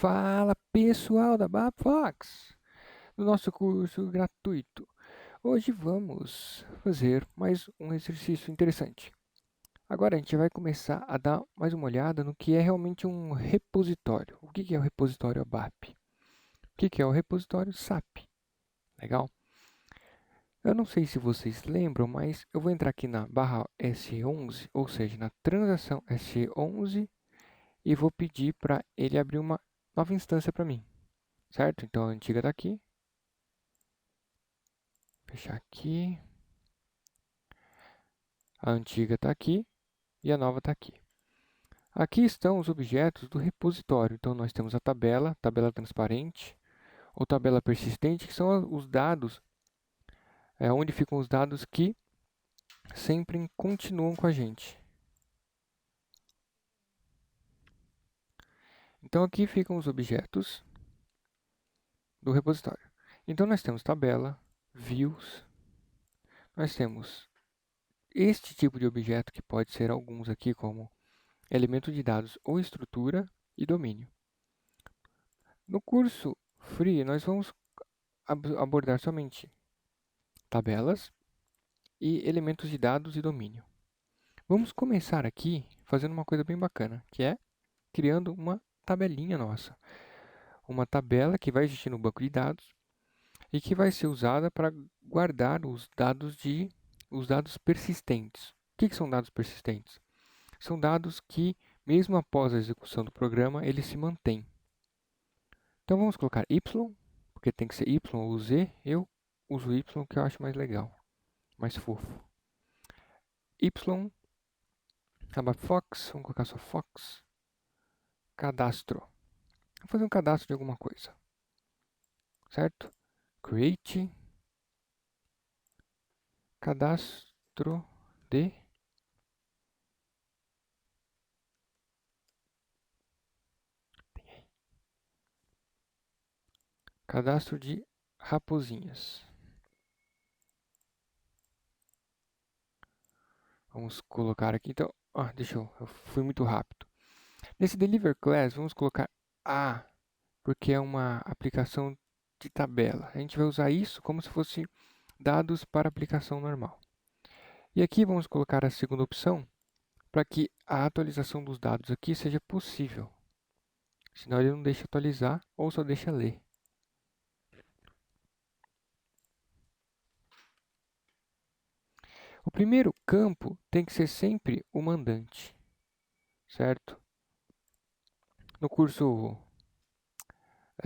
Fala pessoal da Babfox, no nosso curso gratuito. Hoje vamos fazer mais um exercício interessante. Agora a gente vai começar a dar mais uma olhada no que é realmente um repositório. O que é o repositório ABAP? O que é o repositório SAP? Legal? Eu não sei se vocês lembram, mas eu vou entrar aqui na barra S11, ou seja, na transação S11, e vou pedir para ele abrir uma nova instância para mim. Certo? Então a antiga está aqui. Fechar aqui. A antiga está aqui e a nova está aqui. Aqui estão os objetos do repositório. Então nós temos a tabela, tabela transparente ou tabela persistente, que são os dados, onde ficam os dados que sempre continuam com a gente. Então aqui ficam os objetos do repositório. Então nós temos tabela, views, nós temos este tipo de objeto que pode ser alguns aqui como elemento de dados ou estrutura e domínio. No curso Free, nós vamos abordar somente tabelas e elementos de dados e domínio. Vamos começar aqui fazendo uma coisa bem bacana, que é criando uma tabelinha nossa. Uma tabela que vai existir no banco de dados e que vai ser usada para guardar os dados persistentes. O que são dados persistentes? São dados que, mesmo após a execução do programa, eles se mantêm. Então vamos colocar y, porque tem que ser y ou z. Eu uso y, que eu acho mais legal, mais fofo. Y, Fox, vamos colocar só Fox. Cadastro. Vou fazer um cadastro de alguma coisa. Certo? Create. Cadastro de cadastro de raposinhas. Vamos colocar aqui, então, eu fui muito rápido. Nesse Deliver Class, vamos colocar A, porque é uma aplicação de tabela. A gente vai usar isso como se fosse dados para aplicação normal. E aqui vamos colocar a segunda opção, para que a atualização dos dados aqui seja possível. Senão ele não deixa atualizar ou só deixa ler. O primeiro campo tem que ser sempre o mandante, certo? No curso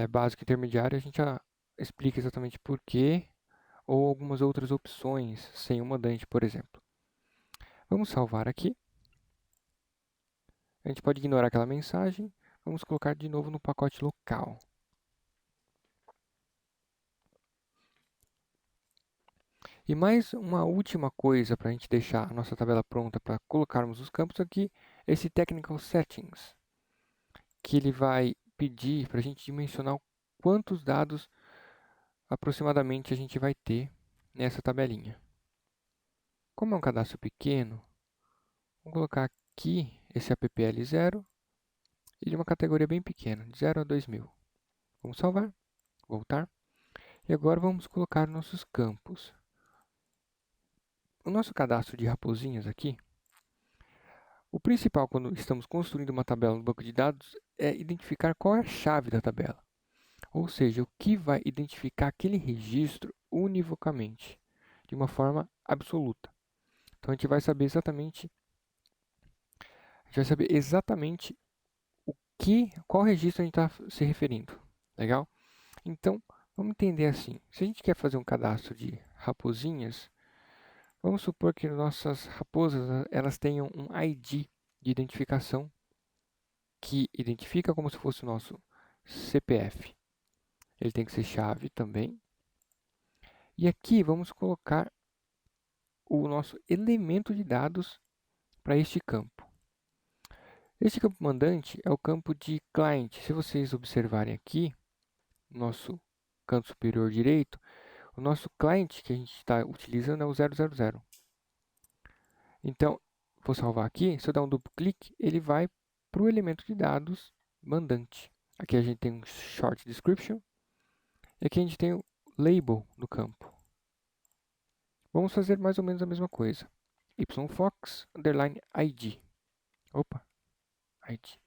básico intermediário a gente já explica exatamente por quê ou algumas outras opções sem o mandante, por exemplo. Vamos salvar aqui. A gente pode ignorar aquela mensagem. Vamos colocar de novo no pacote local. E mais uma última coisa para a gente deixar a nossa tabela pronta para colocarmos os campos aqui, esse Technical Settings, que ele vai pedir para a gente dimensionar quantos dados aproximadamente a gente vai ter nessa tabelinha. Como é um cadastro pequeno, vamos colocar aqui esse appl0, e de uma categoria bem pequena, de 0 a 2000. Vamos salvar, voltar, e agora vamos colocar nossos campos. O nosso cadastro de raposinhas aqui, o principal quando estamos construindo uma tabela no banco de dados é identificar qual é a chave da tabela. Ou seja, o que vai identificar aquele registro univocamente, de uma forma absoluta. Então a gente vai saber exatamente qual registro a gente está se referindo. Legal? Então, vamos entender assim. Se a gente quer fazer um cadastro de raposinhas, vamos supor que nossas raposas elas tenham um ID de identificação que identifica como se fosse o nosso CPF. Ele tem que ser chave também. E aqui vamos colocar o nosso elemento de dados para este campo. Este campo mandante é o campo de client. Se vocês observarem aqui, no nosso canto superior direito, o nosso client que a gente está utilizando é o 000. Então, vou salvar aqui. Se eu dar um duplo clique, ele vai para o elemento de dados mandante. Aqui a gente tem um short description. E aqui a gente tem o label no campo. Vamos fazer mais ou menos a mesma coisa. yfox underline id. Opa, id.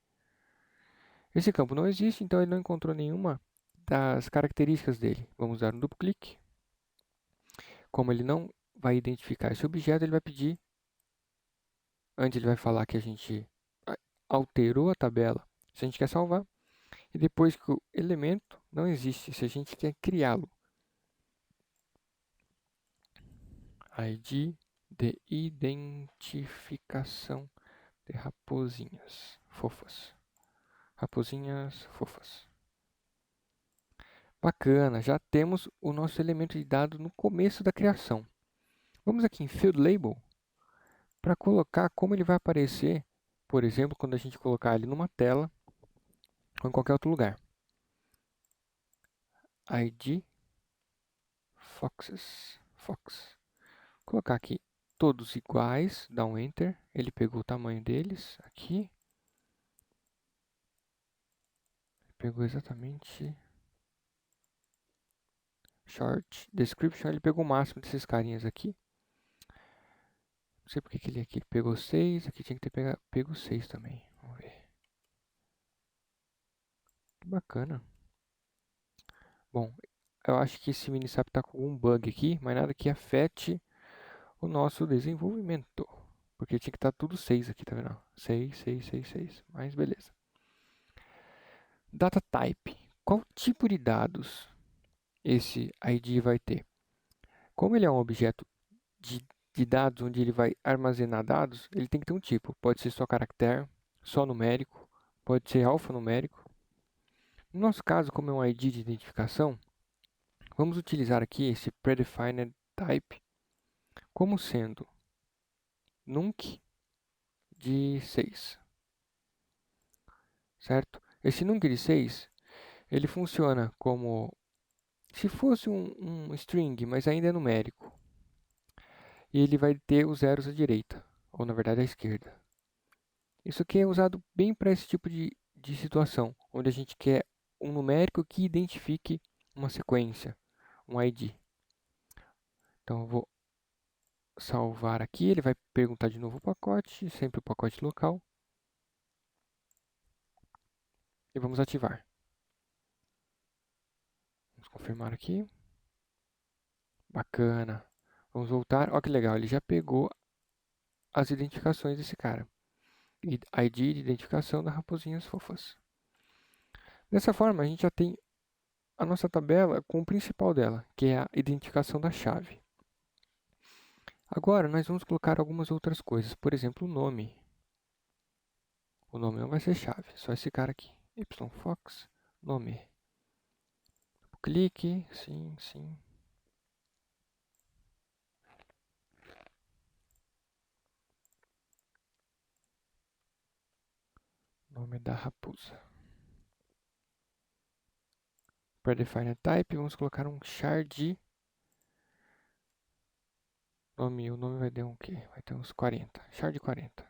Esse campo não existe, então ele não encontrou nenhuma das características dele. Vamos dar um duplo clique. Como ele não vai identificar esse objeto, ele vai pedir, antes ele vai falar que a gente alterou a tabela, se a gente quer salvar, e depois que o elemento não existe, se a gente quer criá-lo. ID de identificação de raposinhas fofas. Raposinhas fofas. Bacana, já temos o nosso elemento de dado no começo da criação. Vamos aqui em Field Label para colocar como ele vai aparecer, por exemplo, quando a gente colocar ele numa tela ou em qualquer outro lugar. ID Foxes. Fox. Colocar aqui todos iguais, dá um Enter. Ele pegou o tamanho deles aqui. Pegou exatamente Short Description. Ele pegou o máximo desses carinhas aqui. Não sei porque que ele aqui pegou 6. Aqui tinha que ter pego 6 também. Vamos ver. Que bacana. Bom, eu acho que esse Minisap está com algum bug aqui, mas nada que afete o nosso desenvolvimento. Porque tinha que estar tudo 6 aqui, tá vendo? 6, 6, 6, 6. Mas beleza. Data Type. Qual tipo de dados esse ID vai ter? Como ele é um objeto de dados onde ele vai armazenar dados, ele tem que ter um tipo. Pode ser só caractere, só numérico, pode ser alfanumérico. No nosso caso, como é um ID de identificação, vamos utilizar aqui esse predefined type como sendo nunc de 6, certo? Esse nunc de 6, ele funciona como se fosse um string, mas ainda é numérico. E ele vai ter os zeros à direita, ou na verdade à esquerda. Isso aqui é usado bem para esse tipo de situação, onde a gente quer um numérico que identifique uma sequência, um ID. Então eu vou salvar aqui, ele vai perguntar de novo o pacote, sempre o pacote local. E vamos ativar. Vamos confirmar aqui. Bacana. Vamos voltar. Olha que legal, ele já pegou as identificações desse cara. ID de identificação das raposinhas fofas. Dessa forma, a gente já tem a nossa tabela com o principal dela, que é a identificação da chave. Agora, nós vamos colocar algumas outras coisas. Por exemplo, o nome. O nome não vai ser chave, só esse cara aqui. yfox, nome. Clique, sim, sim. Nome da raposa. Predefined type, vamos colocar um char de nome. O nome vai ter um quê? Vai ter uns 40. Char de 40.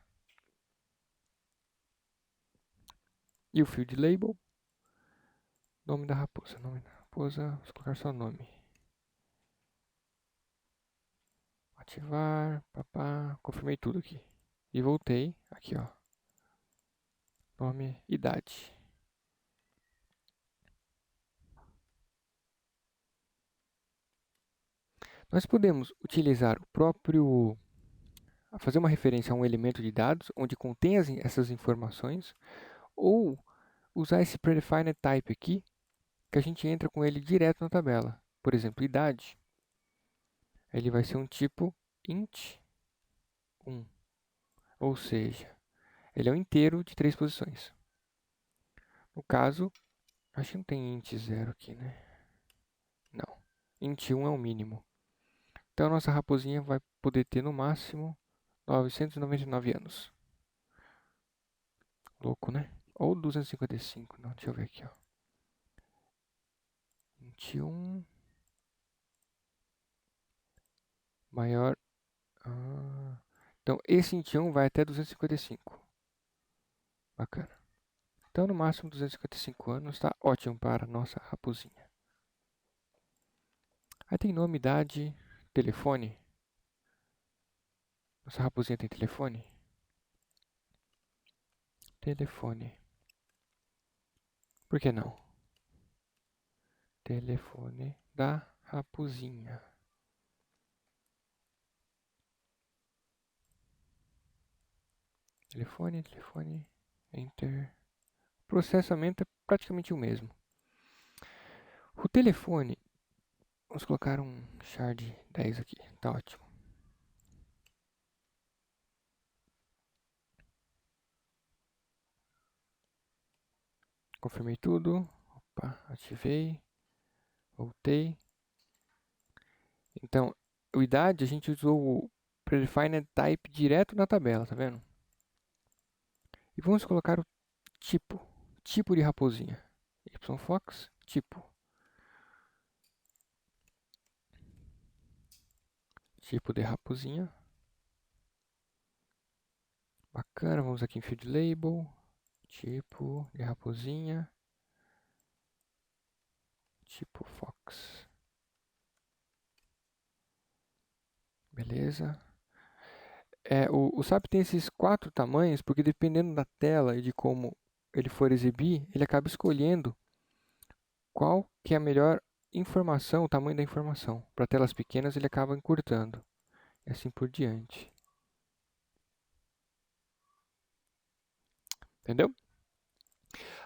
E o field label. Nome da raposa. Nome da raposa, vamos colocar só nome. Ativar, papá, confirmei tudo aqui. E voltei, aqui ó. Nome, idade. Nós podemos utilizar o próprio, fazer uma referência a um elemento de dados, onde contém essas informações, ou usar esse predefined type aqui, que a gente entra com ele direto na tabela. Por exemplo, idade. Ele vai ser um tipo int 1, ou seja, ele é um inteiro de 3 posições. No caso, acho que não tem int 0 aqui, né? Não. Int 1 é o mínimo. Então, a nossa raposinha vai poder ter no máximo 999 anos. Louco, né? Ou 255. Não, deixa eu ver aqui, ó. 21 maior. Então, esse 21 vai até 255. Bacana. Então, no máximo 255 anos, está ótimo para a nossa raposinha. Aí tem nome, idade, telefone. Nossa raposinha tem telefone? Telefone. Por que não? Telefone da raposinha. Telefone, telefone, enter. O processamento é praticamente o mesmo. O telefone, vamos colocar um char de 10 aqui, tá ótimo. Confirmei tudo. Opa, ativei. Voltei. Então, o idade a gente usou o predefined type direto na tabela, tá vendo? E vamos colocar o tipo de raposinha. yfox, tipo de raposinha. Bacana, vamos aqui em field label, tipo de raposinha, tipo fox. Beleza. O SAP tem esses 4 tamanhos, porque dependendo da tela e de como ele for exibir, ele acaba escolhendo qual que é a melhor informação, o tamanho da informação. Para telas pequenas ele acaba encurtando, e assim por diante. Entendeu?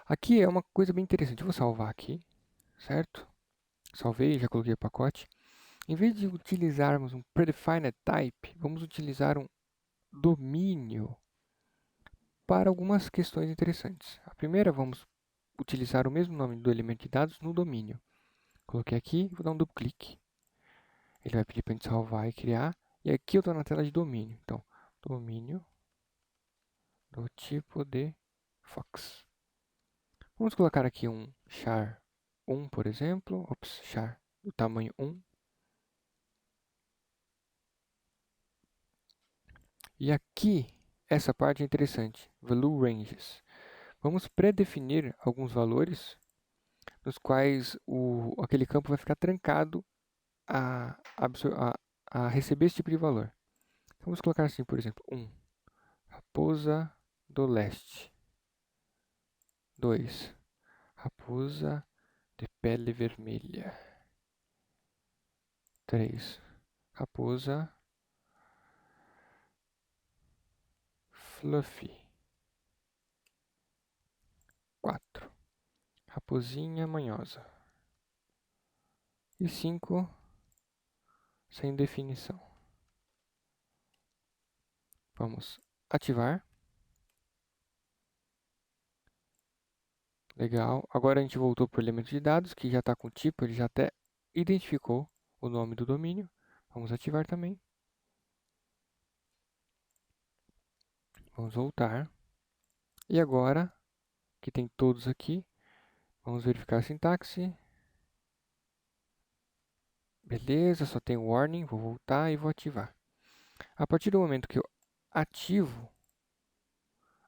Aqui é uma coisa bem interessante, eu vou salvar aqui, certo? Salvei, já coloquei o pacote. Em vez de utilizarmos um predefined type, vamos utilizar um domínio para algumas questões interessantes. A primeira, vamos utilizar o mesmo nome do elemento de dados no domínio. Coloquei aqui, vou dar um duplo clique. Ele vai pedir para a gente salvar e criar. E aqui eu estou na tela de domínio. Então, domínio do tipo de Fox. Vamos colocar aqui um char 1, por exemplo. Ops, char do tamanho 1. E aqui, essa parte é interessante. Value Ranges. Vamos predefinir alguns valores nos quais aquele campo vai ficar trancado a receber esse tipo de valor. Então, vamos colocar assim, por exemplo, 1. Raposa do leste. 2. Raposa de pele vermelha. 3. Raposa fluffy. 4. Raposinha manhosa. E 5. Sem definição. Vamos ativar. Legal. Agora a gente voltou para o elemento de dados, que já está com o tipo, ele já até identificou o nome do domínio. Vamos ativar também. Vamos voltar. E agora, que tem todos aqui, vamos verificar a sintaxe. Beleza, só tem warning, vou voltar e vou ativar. A partir do momento que eu ativo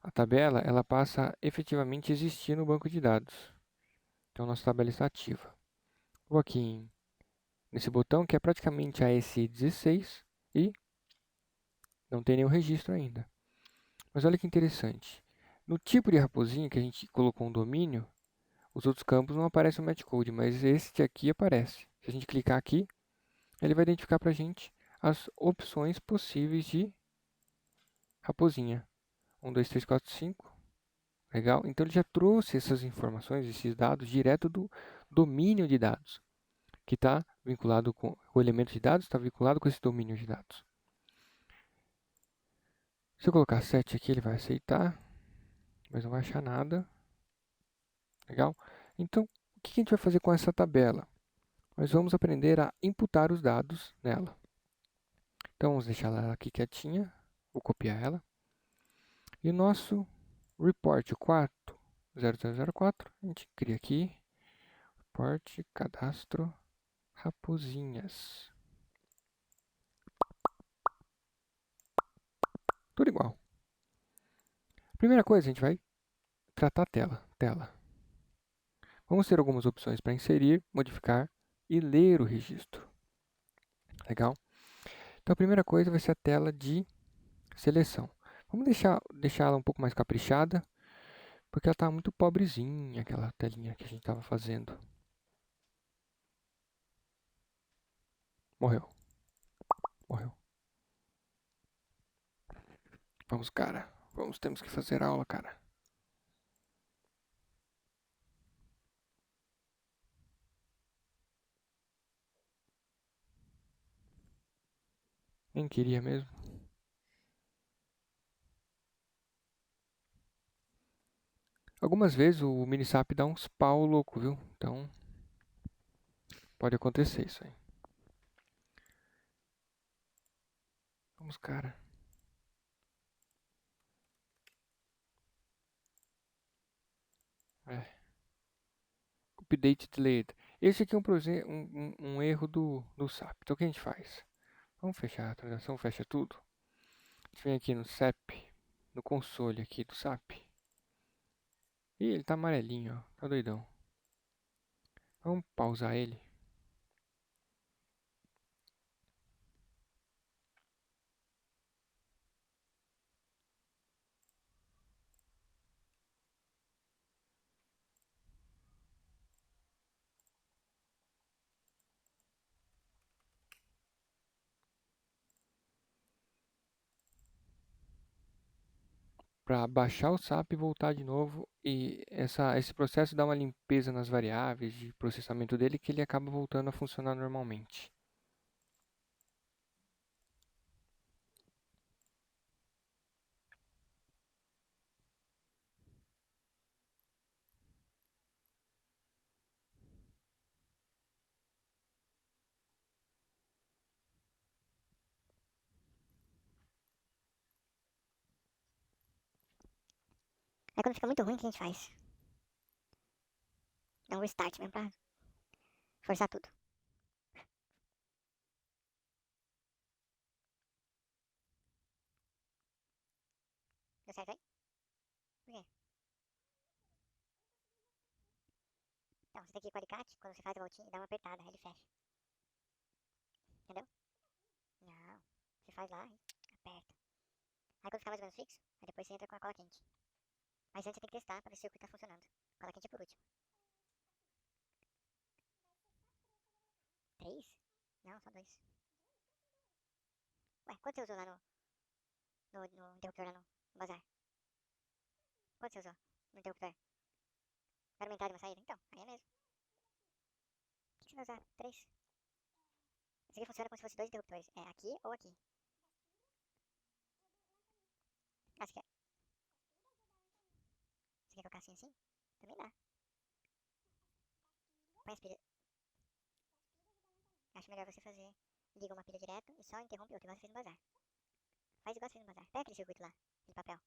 a tabela, ela passa a efetivamente existir no banco de dados. Então, nossa tabela está ativa. Vou aqui nesse botão, que é praticamente a SE16, e não tem nenhum registro ainda. Mas olha que interessante. No tipo de raposinha que a gente colocou um domínio, os outros campos não aparecem no matchcode, mas este aqui aparece. Se a gente clicar aqui, ele vai identificar para a gente as opções possíveis de raposinha. 1, 2, 3, 4, 5. Legal? Então ele já trouxe essas informações, esses dados, direto do domínio de dados, que está vinculado com o elemento de dados, está vinculado com esse domínio de dados. Se eu colocar 7 aqui, ele vai aceitar, mas não vai achar nada. Legal? Então, o que a gente vai fazer com essa tabela? Nós vamos aprender a imputar os dados nela. Então, vamos deixar ela aqui quietinha. Vou copiar ela. E o nosso report 40004, a gente cria aqui. Report cadastro raposinhas. Tudo igual. Primeira coisa, a gente vai tratar a tela. tela. Vamos ter algumas opções para inserir, modificar e ler o registro. Legal? Então a primeira coisa vai ser a tela de seleção. Vamos deixá-la um pouco mais caprichada, porque ela está muito pobrezinha, aquela telinha que a gente estava fazendo. Morreu. Morreu. Vamos, cara. Vamos, temos que fazer aula, cara. Nem queria mesmo. Algumas vezes o Minisap dá uns pau louco, viu? Então, pode acontecer isso aí. Vamos, cara. Update delayed. Esse aqui é um erro do SAP. Então, o que a gente faz? Vamos fechar a transação, fecha tudo. A gente vem aqui no SAP, no console aqui do SAP. Ih, ele tá amarelinho, ó. Tá doidão. Vamos pausar ele. Para baixar o SAP e voltar de novo. E esse processo dá uma limpeza nas variáveis de processamento dele que ele acaba voltando a funcionar normalmente. Aí quando fica muito ruim, o que a gente faz? Dá um restart mesmo pra forçar tudo. Deu certo aí? Por quê? Então, você tem que ir com o alicate, quando você faz a voltinha, dá uma apertada, aí ele fecha. Entendeu? Não. Você faz lá e aperta. Aí quando ficar mais ou menos fixo, aí depois você entra com a cola quente. Mas antes você tem que testar pra ver se o circuito tá funcionando. Cola quente é por último. 3? Não, só 2. Ué, quanto você usou lá no interruptor lá no bazar? Quanto você usou no interruptor? Era uma entrada e uma saída? Então, aí é mesmo. O que você vai usar? 3? Isso aqui funciona como se fosse 2 interruptores. É aqui ou aqui. Ah, você quer colocar assim? Também dá. Põe as pilhas. Acho melhor você fazer. Liga uma pilha direto e só interrompe outra, igual você fez no bazar. Faz igual você fez no bazar. Pega aquele circuito lá, de papel.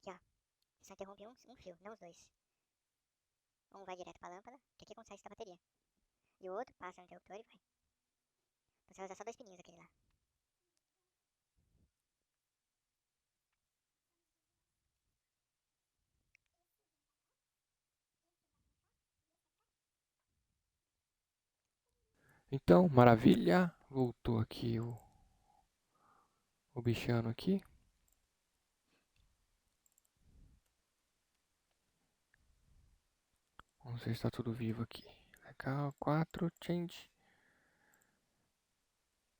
Aqui, ó. Você só interrompe um fio, não os dois. Um vai direto pra lâmpada, que aqui é como sai da bateria. E o outro passa no interruptor e vai. Então você vai usar só 2 pininhos aquele lá. Então, maravilha. Voltou aqui o bichano aqui. Vamos ver se está tudo vivo aqui. Legal, 4, change.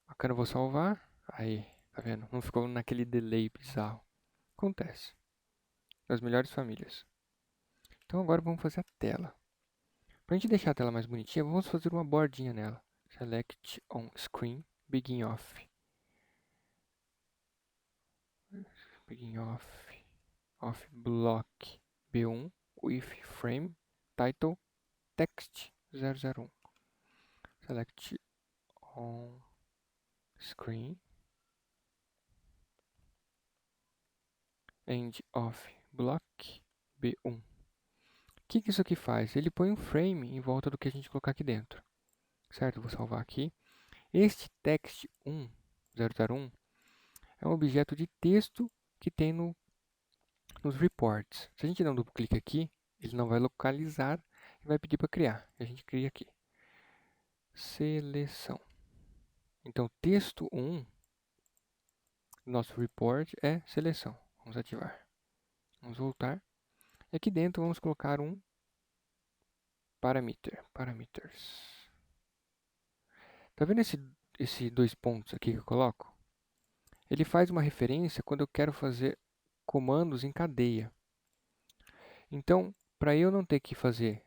Bacana, eu vou salvar. Aí, tá vendo? Não ficou naquele delay bizarro. Acontece. Das melhores famílias. Então agora vamos fazer a tela. Pra gente deixar a tela mais bonitinha, vamos fazer uma bordinha nela. Select on screen, begin off. Begin off. Off block B1 with frame title text 001. Select on screen. End of block B1. O que isso aqui faz? Ele põe um frame em volta do que a gente colocar aqui dentro. Certo? Vou salvar aqui. Este text1, 001, é um objeto de texto que tem nos reports. Se a gente dar um duplo clique aqui, ele não vai localizar e vai pedir para criar. A gente cria aqui. Seleção. Então, texto 1, nosso report é seleção. Vamos ativar. Vamos voltar. E aqui dentro vamos colocar um parameters. Tá vendo esse dois pontos aqui que eu coloco? Ele faz uma referência quando eu quero fazer comandos em cadeia. Então, para eu não ter que fazer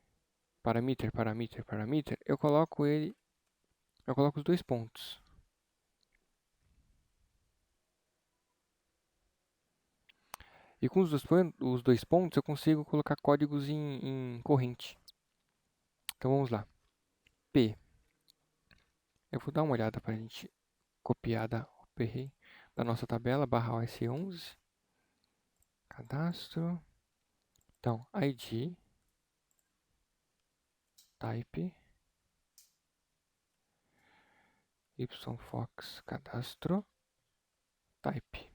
parameter, eu coloco os dois pontos. E com os dois pontos eu consigo colocar códigos em corrente. Então vamos lá. P. Eu vou dar uma olhada para a gente copiar da nossa tabela, barra OS11. Cadastro. Então, ID. Type. YFox. Cadastro. Type.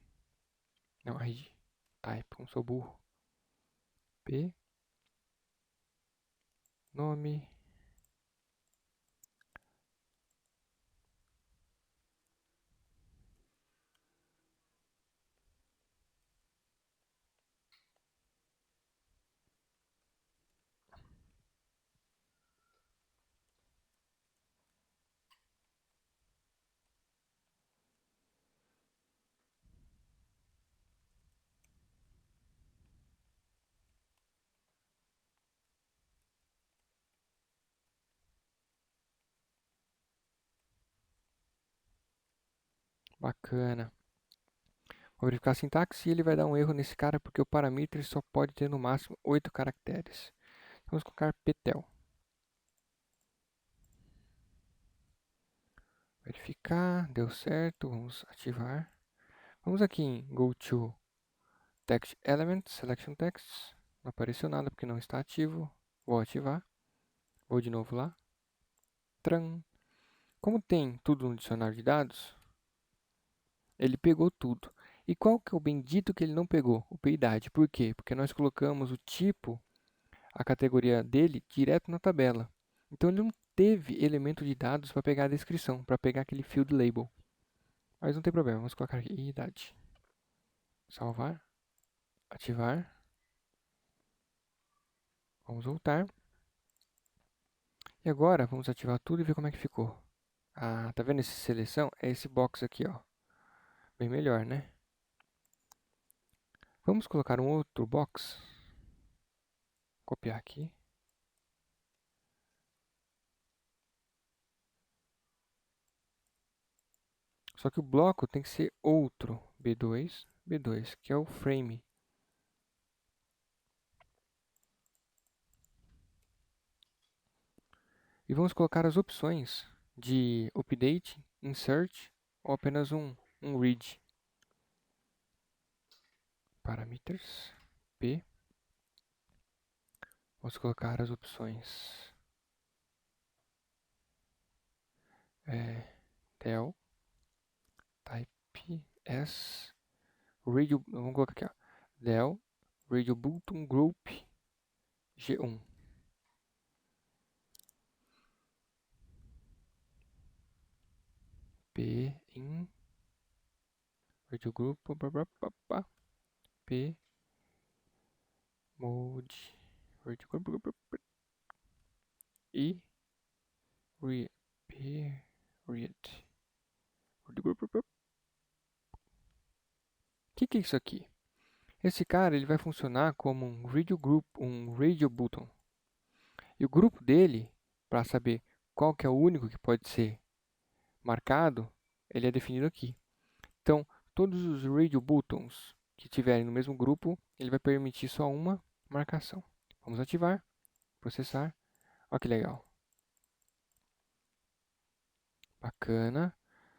Não, ID. Type. Como sou burro. P. Nome. Bacana. Vou verificar a sintaxe e ele vai dar um erro nesse cara porque o parameter só pode ter no máximo 8 caracteres. Vamos colocar petel. Verificar, deu certo, vamos ativar. Vamos aqui em Go to Text Element, Selection Text. Não apareceu nada porque não está ativo. Vou ativar. Vou de novo lá. Tran. Como tem tudo no dicionário de dados, ele pegou tudo. E qual que é o bendito que ele não pegou? O p-idade. Por quê? Porque nós colocamos o tipo, a categoria dele, direto na tabela. Então ele não teve elemento de dados para pegar a descrição, para pegar aquele field label. Mas não tem problema, vamos colocar aqui idade. Salvar. Ativar. Vamos voltar. E agora vamos ativar tudo e ver como é que ficou. Ah, tá vendo esse seleção? É esse box aqui, ó. Bem melhor, né? Vamos colocar um outro box. Copiar aqui. Só que o bloco tem que ser outro. B2, que é o frame. E vamos colocar as opções de update, insert ou apenas um read. Parameters, P. Vamos colocar as opções del, type, s, radio, vamos colocar aqui, ó, del, radio button group, G1. P in radio group, P mode radio group e period. O que é isso aqui? Esse cara ele vai funcionar como um radio group, um radio button. E o grupo dele, para saber qual que é o único que pode ser marcado, ele é definido aqui. Então, todos os radio buttons que tiverem no mesmo grupo, ele vai permitir só uma marcação. Vamos ativar, processar. Olha que legal. Bacana.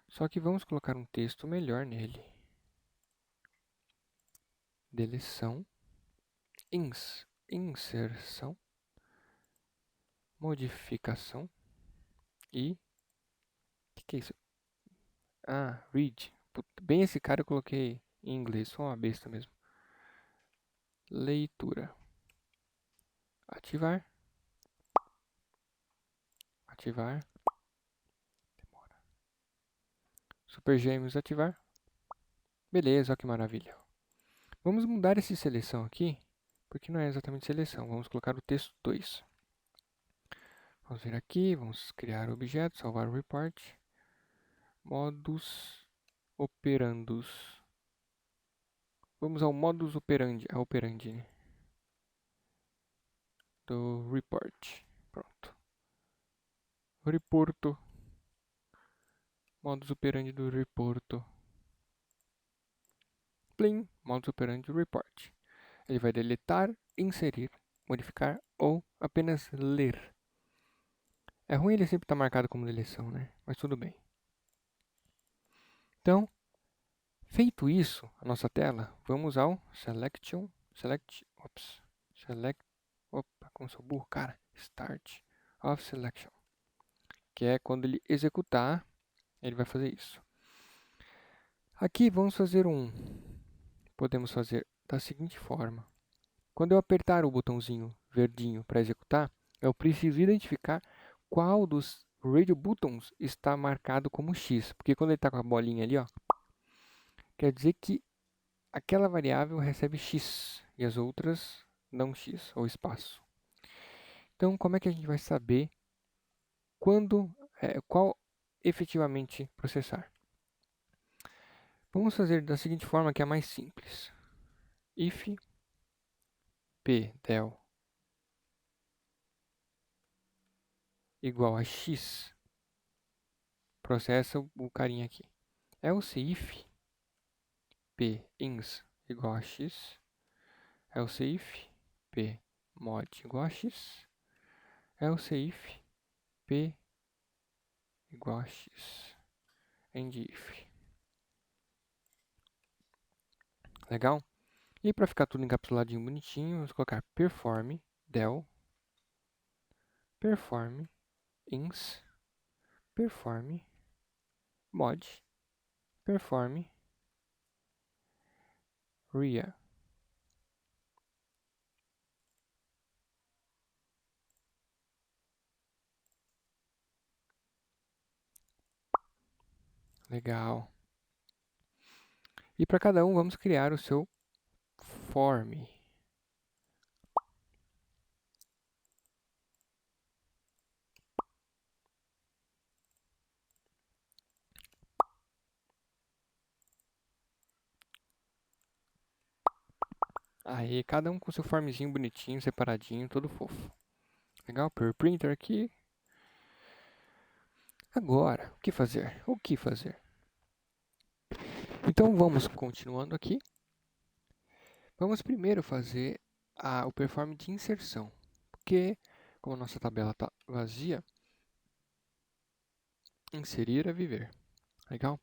Só que vamos colocar um texto melhor nele. Deleção. inserção, modificação e... O que é isso? Ah, read. Puta, bem esse cara eu coloquei em inglês, só uma besta mesmo. Leitura. Ativar. Ativar. Demora. Super Gêmeos ativar. Beleza, olha que maravilha. Vamos mudar esse seleção aqui, porque não é exatamente seleção. Vamos colocar o texto 2. Vamos vir aqui, vamos criar o objeto, salvar o report. Modus operandos. Vamos ao modus operandi, né? Do report. Pronto. Reporto. Modus operandi do reporto. Plim. Modus operandi do report. Ele vai deletar, inserir, modificar ou apenas ler. É ruim ele sempre estar marcado como deleção, né? Mas tudo bem. Então, feito isso, a nossa tela, vamos ao select, opa, como sou burro, cara, start of selection, que é quando ele executar, ele vai fazer isso. Aqui vamos fazer podemos fazer da seguinte forma. Quando eu apertar o botãozinho verdinho para executar, eu preciso identificar qual dos radio buttons está marcado como X, porque quando ele está com a bolinha ali, ó, quer dizer que aquela variável recebe X e as outras não X, ou espaço. Então, como é que a gente vai saber qual efetivamente processar? Vamos fazer da seguinte forma, que é a mais simples. If p del igual a x, processa o carinha aqui. Else if p ins igual a x, else if p mod igual a x, else if p igual a x, end if. Legal? E para ficar tudo encapsuladinho bonitinho, vamos colocar perform del perform ins perform mod perform ria. Legal. E para cada um vamos criar o seu form. Aí, cada um com seu formzinho bonitinho, separadinho, todo fofo. Legal? Per printer aqui. Agora, o que fazer? O que fazer? Então, vamos continuando aqui. Vamos primeiro fazer o perform de inserção. Porque, como a nossa tabela está vazia, inserir é viver. Legal?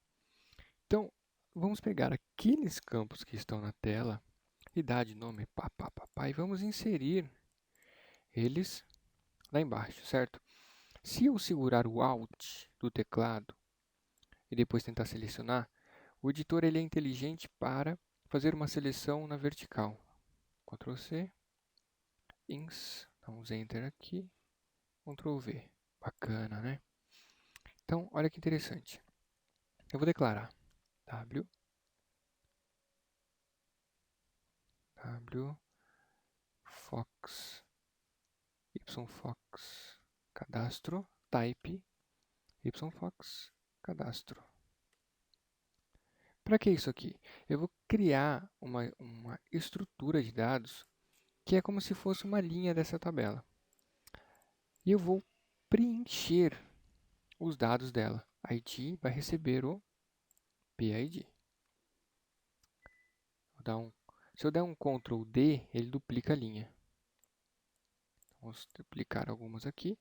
Então, vamos pegar aqueles campos que estão na tela, idade, nome, papá, e vamos inserir eles lá embaixo, certo? Se eu segurar o Alt do teclado e depois tentar selecionar, o editor ele é inteligente para fazer uma seleção na vertical. Ctrl C, ins, damos Enter aqui, Ctrl V. Bacana, né? Então, olha que interessante. Eu vou declarar w fox yfox cadastro type yfox cadastro. Para que isso aqui? Eu vou criar uma estrutura de dados que é como se fosse uma linha dessa tabela. E eu vou preencher os dados dela. ID vai receber o PID. Se eu der um Ctrl D, ele duplica a linha. Vamos duplicar algumas aqui.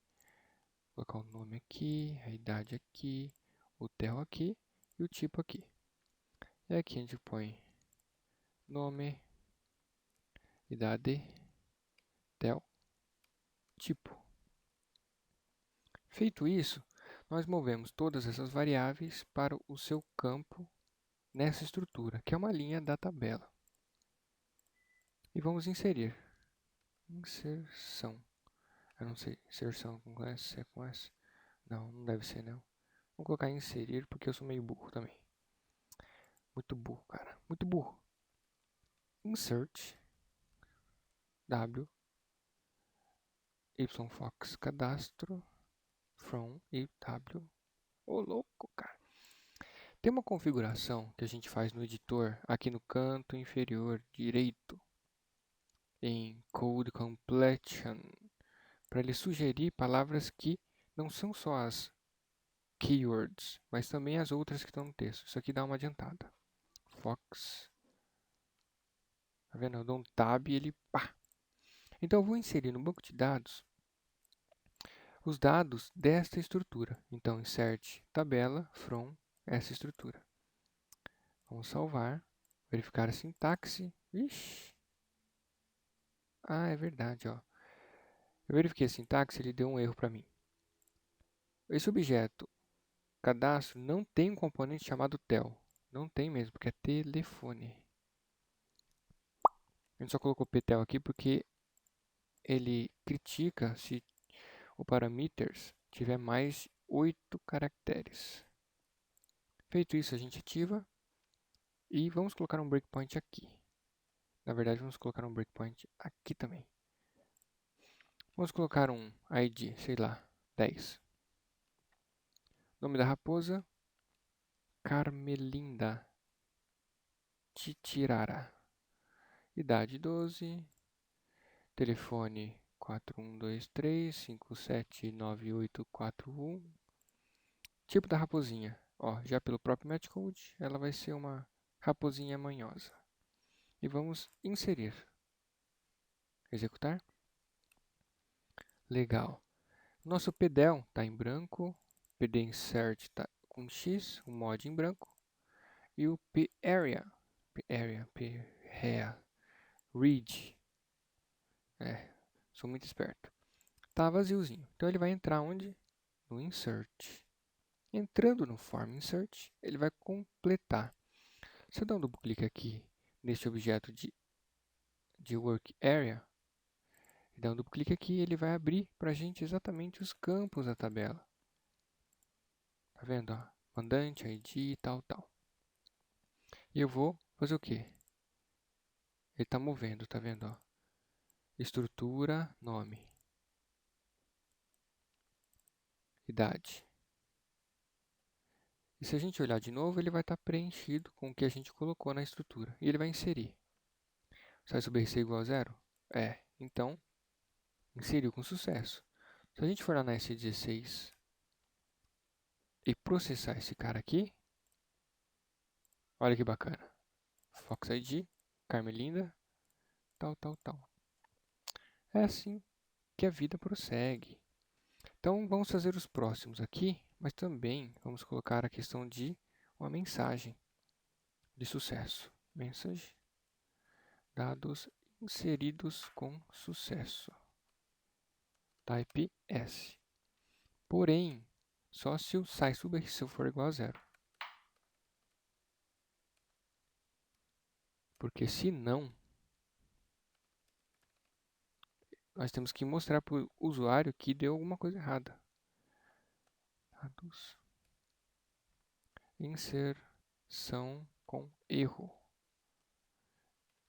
Vou colocar o nome aqui, a idade aqui, o tel aqui e o tipo aqui. E aqui a gente põe nome, idade, tel, tipo. Feito isso, nós movemos todas essas variáveis para o seu campo nessa estrutura, que é uma linha da tabela. E vamos inserir. Inserção. Eu não sei, inserção com S, é com S? Não, não deve ser não. Vou colocar inserir porque eu sou meio burro também. Muito burro, cara. Muito burro. Insert. W. YFox cadastro. From e W. Ô, louco, cara. Tem uma configuração que a gente faz no editor aqui no canto inferior direito. Em Code Completion. Para ele sugerir palavras que não são só as keywords, mas também as outras que estão no texto. Isso aqui dá uma adiantada. Fox. Tá vendo? Eu dou um tab e ele pá. Então eu vou inserir no banco de dados os dados desta estrutura. Então insert tabela from essa estrutura. Vamos salvar, verificar a sintaxe. Ixi. Ah, é verdade, ó. Eu verifiquei a sintaxe, ele deu um erro para mim. Esse objeto cadastro não tem um componente chamado tel. Não tem mesmo, porque é telefone. A gente só colocou ptel aqui porque ele critica se o parameters tiver mais 8 caracteres. Feito isso, a gente ativa e vamos colocar um breakpoint aqui. Na verdade, vamos colocar um breakpoint aqui também. Vamos colocar um ID, sei lá, 10. Nome da raposa, Carmelinda Titirara. Idade 12. Telefone 4123579841. Tipo da raposinha. Ó, já pelo próprio Matchcode, ela vai ser uma raposinha manhosa. E vamos inserir. Executar. Legal. Nosso PDEL está em branco. PD Insert está com X, o mod em branco. E o PArea, Read. Sou muito esperto. Tá vaziozinho. Então ele vai entrar onde? No Insert. Entrando no Form Insert, ele vai completar. Se eu dar um duplo clique aqui neste objeto de Work Area, e dar um duplo clique aqui, ele vai abrir para a gente exatamente os campos da tabela. Tá vendo? Ó? Mandante, ID, tal, tal. E eu vou fazer o quê? Ele está movendo, tá vendo? Ó? Estrutura, nome, idade. E se a gente olhar de novo, ele vai estar preenchido com o que a gente colocou na estrutura. E ele vai inserir. Sai sobre RC igual a zero? É. Então, inseriu com sucesso. Se a gente for lá na S16 e processar esse cara aqui, olha que bacana. Fox ID, Carmelinda, tal, tal, tal. É assim que a vida prossegue. Então, vamos fazer os próximos aqui, mas também vamos colocar a questão de uma mensagem de sucesso. Message, dados inseridos com sucesso. Type S. Porém, só se o sai sobre se for igual a zero. Porque se não, nós temos que mostrar para o usuário que deu alguma coisa errada. Dados. Inserção com erro.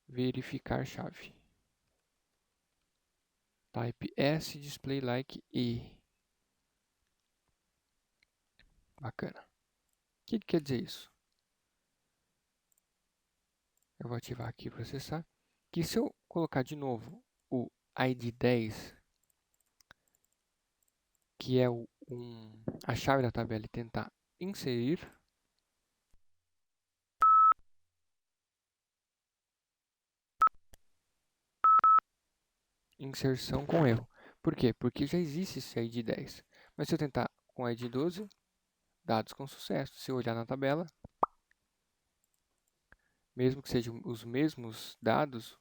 Verificar chave. Type S, display like E. Bacana. O que quer dizer isso? Eu vou ativar aqui para acessar. Que se eu colocar de novo o ID 10, que é a chave da tabela, e tentar inserir, inserção com erro. Por quê? Porque já existe esse ID 10. Mas se eu tentar com ID 12, dados com sucesso. Se eu olhar na tabela, mesmo que sejam os mesmos dados,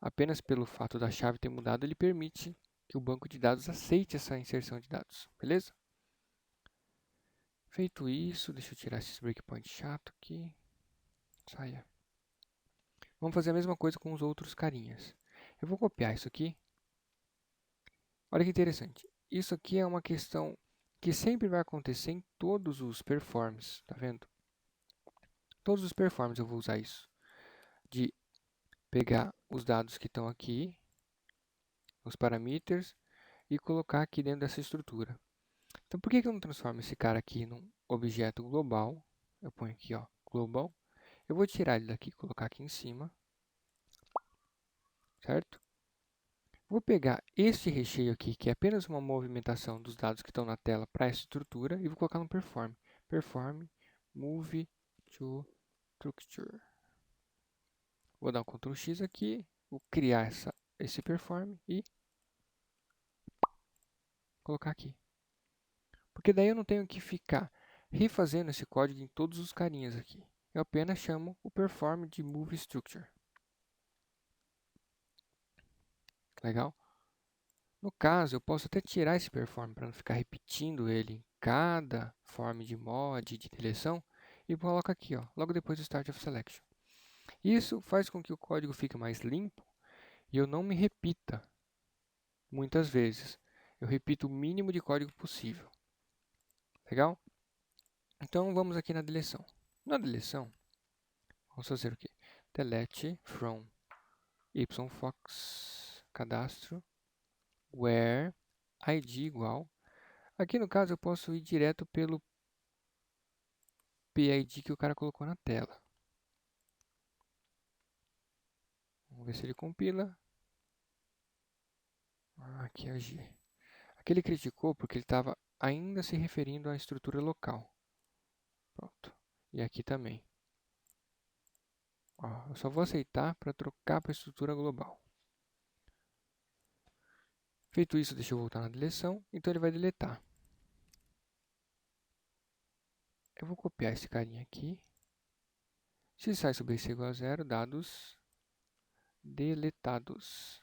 apenas pelo fato da chave ter mudado, ele permite que o banco de dados aceite essa inserção de dados, beleza? Feito isso, deixa eu tirar esses breakpoints chato aqui. Saia. Vamos fazer a mesma coisa com os outros carinhas. Eu vou copiar isso aqui. Olha que interessante. Isso aqui é uma questão que sempre vai acontecer em todos os performs, tá vendo? Todos os performs eu vou usar isso. De pegar os dados que estão aqui, os parameters, e colocar aqui dentro dessa estrutura. Então, por que eu não transformo esse cara aqui num objeto global? Eu ponho aqui, ó, global. Eu vou tirar ele daqui e colocar aqui em cima, certo? Vou pegar este recheio aqui, que é apenas uma movimentação dos dados que estão na tela para essa estrutura, e vou colocar no perform. Perform move to structure. Vou dar um Ctrl X aqui, vou criar esse perform e colocar aqui. Porque daí eu não tenho que ficar refazendo esse código em todos os carinhas aqui. Eu apenas chamo o perform de move structure. Legal? No caso, eu posso até tirar esse perform para não ficar repetindo ele em cada form de mod, de deleção, e coloco aqui, ó, logo depois do start of selection. Isso faz com que o código fique mais limpo e eu não me repita muitas vezes. Eu repito o mínimo de código possível. Legal? Então vamos aqui na deleção. Na deleção, vamos fazer o quê? Delete from yfox cadastro where id igual. Aqui no caso eu posso ir direto pelo PID que o cara colocou na tela. Vamos ver se ele compila. Aqui é G. Aqui ele criticou porque ele estava ainda se referindo à estrutura local. Pronto. E aqui também. Ó, eu só vou aceitar para trocar para a estrutura global. Feito isso, deixa eu voltar na deleção. Então ele vai deletar. Eu vou copiar esse carinha aqui. Se sai sobre isso igual a zero, dados deletados.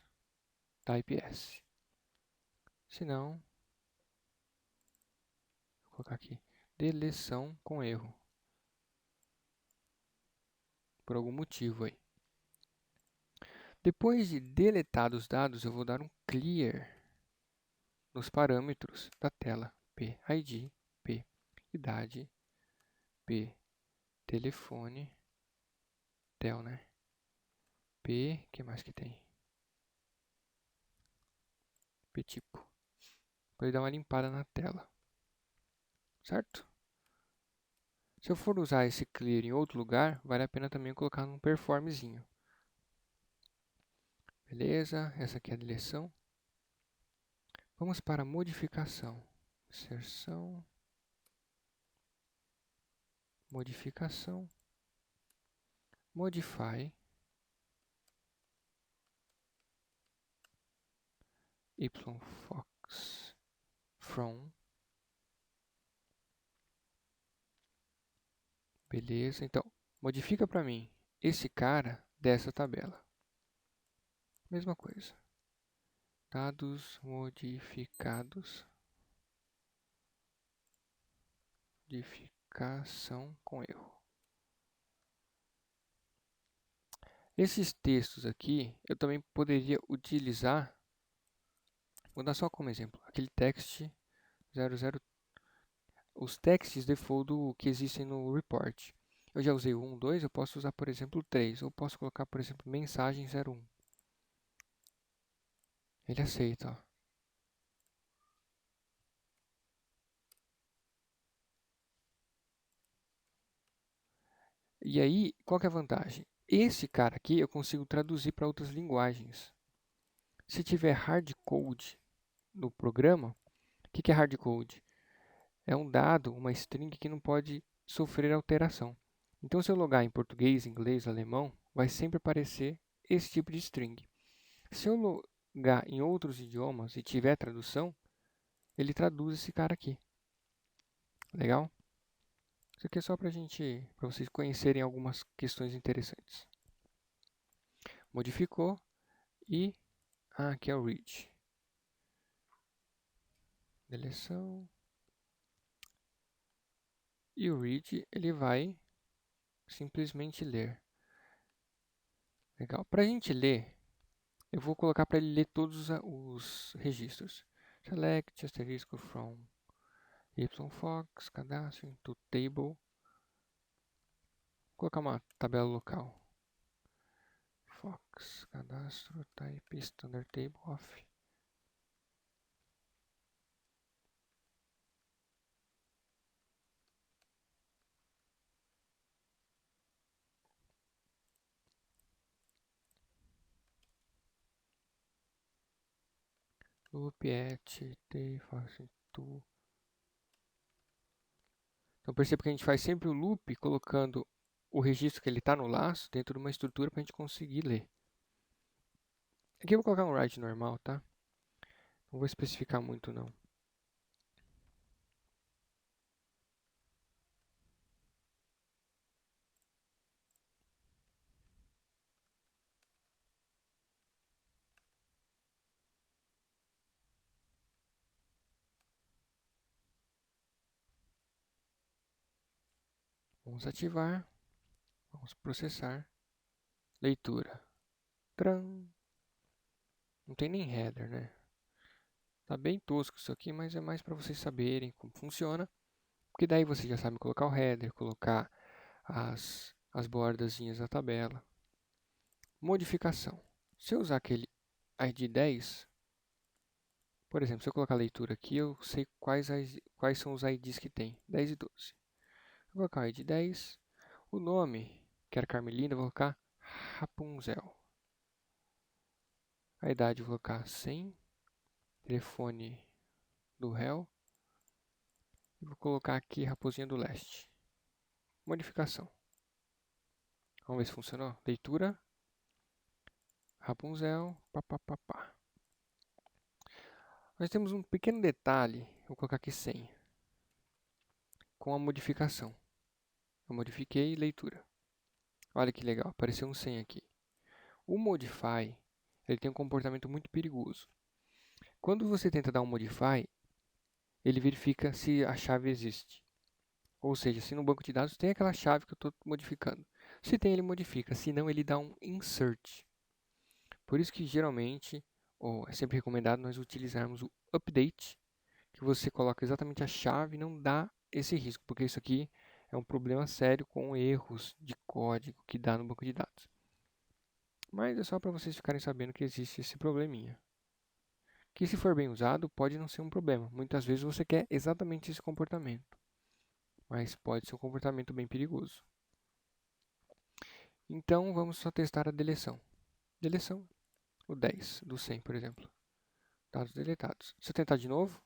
Type S. Se não, vou colocar aqui. Deleção com erro. Por algum motivo aí. Depois de deletados os dados, eu vou dar um clear nos parâmetros da tela. PID, P idade, P telefone, tel, né? P, que mais que tem? P tipo. Para ele dar uma limpada na tela. Certo? Se eu for usar esse clear em outro lugar, vale a pena também colocar num performzinho. Beleza, essa aqui é a deleção. Vamos para a modificação. Inserção. Modificação. Modify. yfox from. Beleza, então, modifica para mim esse cara dessa tabela. Mesma coisa. Dados modificados. Modificação com erro. Esses textos aqui, eu também poderia utilizar, vou dar só como exemplo, aquele text 00, os texts default que existem no report. Eu já usei o 1, 2, eu posso usar, por exemplo, o 3, ou posso colocar, por exemplo, mensagem 01. Ele aceita, ó. E aí, qual que é a vantagem? Esse cara aqui eu consigo traduzir para outras linguagens. Se tiver hardcode no programa, o que é hardcode? É um dado, uma string que não pode sofrer alteração. Então, se eu logar em português, inglês, alemão, vai sempre aparecer esse tipo de string. Se eu logar em outros idiomas e tiver tradução, ele traduz esse cara aqui. Legal? Isso aqui é só para vocês conhecerem algumas questões interessantes. Modificou, E aqui é o read. Deleção. E o read, ele vai simplesmente ler. Legal. Para a gente ler, eu vou colocar para ele ler todos os registros. Select asterisco from yfox, cadastro, into table. Vou colocar uma tabela local. Fox, cadastro, type, standard table, off. Loop, at, t, fox, to. Então perceba que a gente faz sempre o loop colocando o registro que ele está no laço dentro de uma estrutura para a gente conseguir ler. Aqui eu vou colocar um write normal, tá? Não vou especificar muito não. Vamos ativar, vamos processar, leitura. Tran. Não tem nem header, né? Tá bem tosco isso aqui, mas é mais para vocês saberem como funciona. Porque daí você já sabe colocar o header, colocar as bordazinhas da tabela. Modificação. Se eu usar aquele ID 10, por exemplo, se eu colocar leitura aqui, eu sei quais são os IDs que tem, 10 e 12. Vou colocar o ID 10, o nome, que era Carmelina, vou colocar Rapunzel. A idade vou colocar 100, telefone do réu, e vou colocar aqui Raposinha do Leste. Modificação. Vamos ver se funcionou. Leitura, Rapunzel, papapá. Nós temos um pequeno detalhe, vou colocar aqui 100, com a modificação. Eu modifiquei leitura. Olha que legal, apareceu um 100 aqui. O modify, ele tem um comportamento muito perigoso. Quando você tenta dar um modify, ele verifica se a chave existe. Ou seja, se no banco de dados tem aquela chave que eu estou modificando. Se tem, ele modifica. Se não, ele dá um insert. Por isso que geralmente, ou é sempre recomendado nós utilizarmos o update, que você coloca exatamente a chave e não dá esse risco, porque isso aqui é um problema sério com erros de código que dá no banco de dados. Mas é só para vocês ficarem sabendo que existe esse probleminha. Que se for bem usado, pode não ser um problema. Muitas vezes você quer exatamente esse comportamento, mas pode ser um comportamento bem perigoso. Então, vamos só testar a deleção. Deleção, o 10 do 100, por exemplo. Dados deletados. Se eu tentar de novo,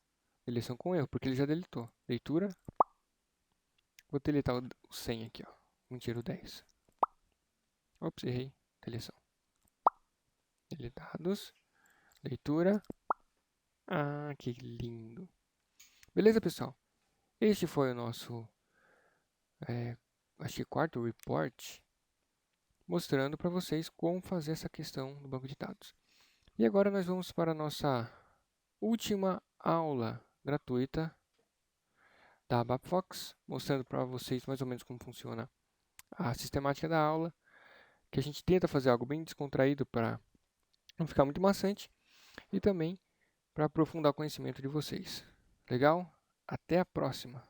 deleção com erro, porque ele já deletou. Leitura. Vou deletar o 100 aqui, ó. Mentira, o 10. Ops, errei. Deleção. Deletados. Leitura. Ah, que lindo. Beleza, pessoal? Este foi o nosso, acho que quarto report, mostrando para vocês como fazer essa questão no banco de dados. E agora nós vamos para a nossa última aula gratuita da ABAPFox, mostrando para vocês mais ou menos como funciona a sistemática da aula, que a gente tenta fazer algo bem descontraído para não ficar muito maçante e também para aprofundar o conhecimento de vocês. Legal? Até a próxima!